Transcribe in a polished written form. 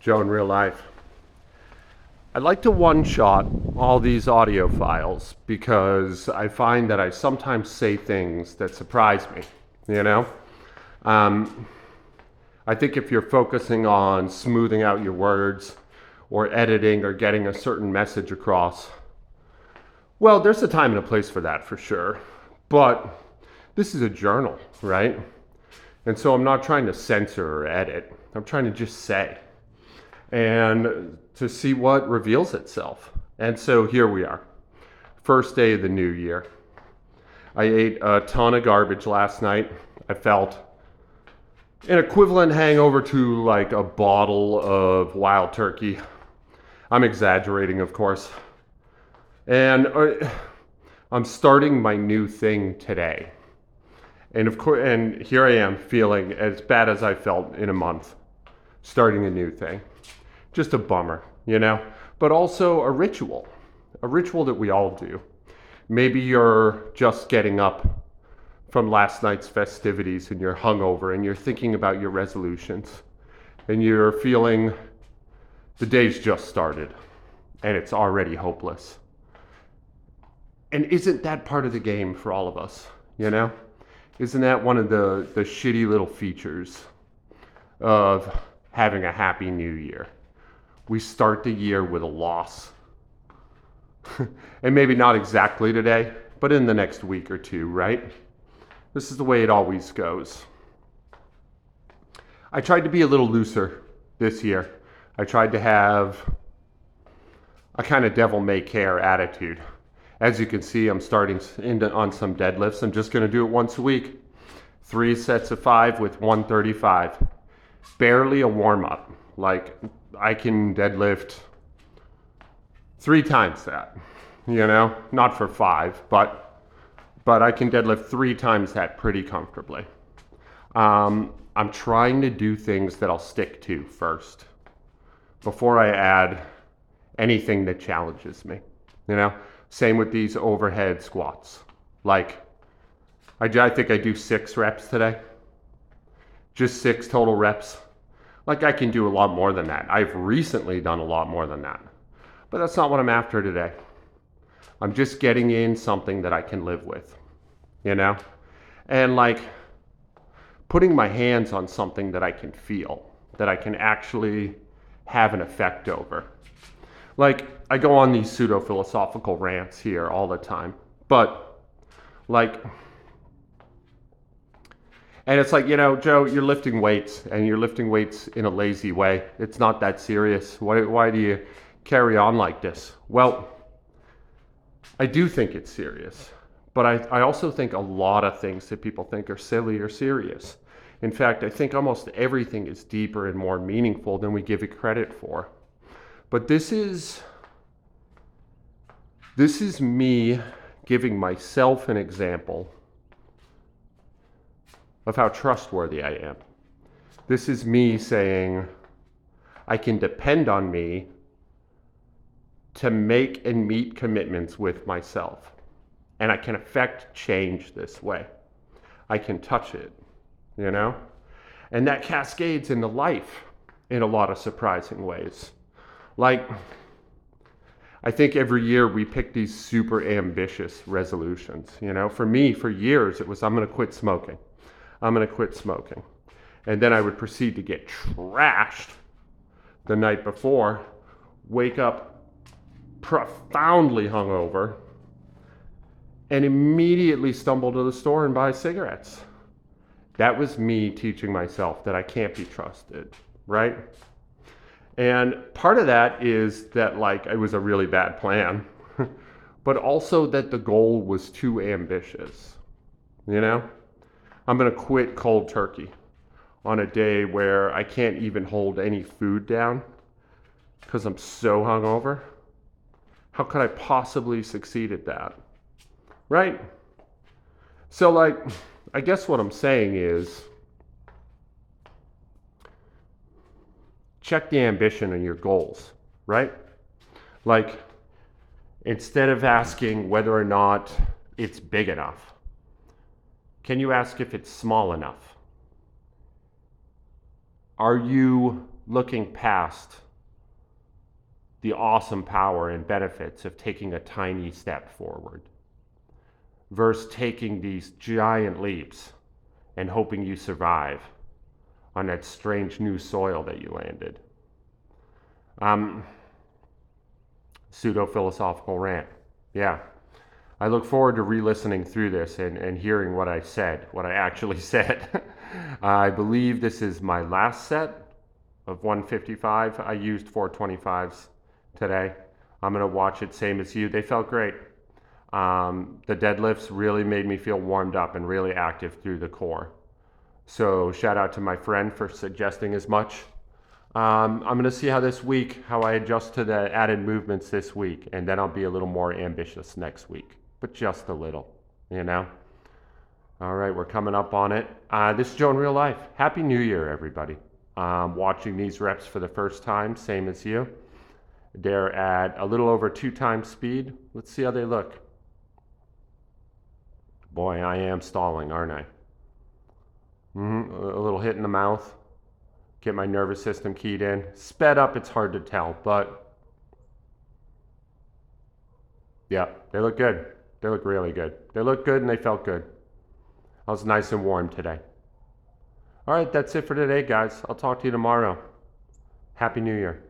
Joe in real life. I like to one-shot all these audio files because I find that I sometimes say things that surprise me, you know? Um, I think if you're focusing on smoothing out your words or editing or getting a certain message across, well, there's a time and a place for that for sure. But this is a journal, right? And so I'm not trying to censor or edit. I'm trying to just say and to see what reveals itself. And so here we are, first day of the new year. I ate a ton of garbage last night. I felt an equivalent hangover to like a bottle of wild turkey. I'm exaggerating, of course. And I'm starting my new thing today. And of course, and here I am feeling as bad as I felt in a month, starting a new thing. Just a bummer, you know? But also a ritual that we all do. Maybe you're just getting up from last night's festivities and you're hungover and you're thinking about your resolutions and you're feeling the day's just started and it's already hopeless. And isn't that part of the game for all of us, you know? Isn't that one of the shitty little features of having a happy new year? We start the year with a loss. And maybe not exactly today, but in the next week or two, right? This is the way it always goes. I tried to be a little looser this year. I tried to have a kind of devil may care attitude. As you can see, I'm starting on some deadlifts. I'm just going to do it once a week. 3 sets of 5 with 135. Barely a warm-up. Like, I can deadlift 3 times that, you know? Not for 5, but I can deadlift 3 times that pretty comfortably. I'm trying to do things that I'll stick to first before I add anything that challenges me, you know? Same with these overhead squats. Like, I think I do 6 reps today. Just 6 total reps. Like, I can do a lot more than that. I've recently done a lot more than that. But that's not what I'm after today. I'm just getting in something that I can live with, you know? And like, putting my hands on something that I can feel, that I can actually have an effect over. Like, I go on these pseudo-philosophical rants here all the time, but like, and it's like, you know, Joe, you're lifting weights and you're lifting weights in a lazy way. It's not that serious. Why do you carry on like this? Well, I do think it's serious, but I also think a lot of things that people think are silly are serious. In fact, I think almost everything is deeper and more meaningful than we give it credit for. But this is me giving myself an example of how trustworthy I am. This is me saying I can depend on me to make and meet commitments with myself. And I can affect change this way. I can touch it, you know? And that cascades into life in a lot of surprising ways. Like, I think every year we pick these super ambitious resolutions, you know? For me, for years, it was, I'm gonna quit smoking. I'm gonna quit smoking. And then I would proceed to get trashed the night before, wake up profoundly hungover, and immediately stumble to the store and buy cigarettes. That was me teaching myself that I can't be trusted, right? And part of that is that, like, it was a really bad plan, but also that the goal was too ambitious, you know? I'm gonna quit cold turkey on a day where I can't even hold any food down because I'm so hungover. How could I possibly succeed at that, right? So, like, I guess what I'm saying is, check the ambition and your goals, right? Like, instead of asking whether or not it's big enough, can you ask if it's small enough? Are you looking past the awesome power and benefits of taking a tiny step forward versus taking these giant leaps and hoping you survive on that strange new soil that you landed. Pseudo-philosophical rant. Yeah. I look forward to re-listening through this and hearing what I said, what I actually said. I believe this is my last set of 155. I used 425s today. I'm going to watch it same as you. They felt great. The deadlifts really made me feel warmed up and really active through the core. So shout out to my friend for suggesting as much. I'm going to see how I adjust to the added movements this week, and then I'll be a little more ambitious next week, but just a little, you know? All right, we're coming up on it. This is Joe in real life. Happy New Year, everybody. Watching these reps for the first time, same as you. They're at a little over 2 times speed. Let's see how they look. Boy, I am stalling, aren't I? A little hit in the mouth. Get my nervous system keyed in. Sped up, it's hard to tell, but yeah, they look good. They look really good. They look good and they felt good. I was nice and warm today. All right, that's it for today, guys. I'll talk to you tomorrow. Happy New Year.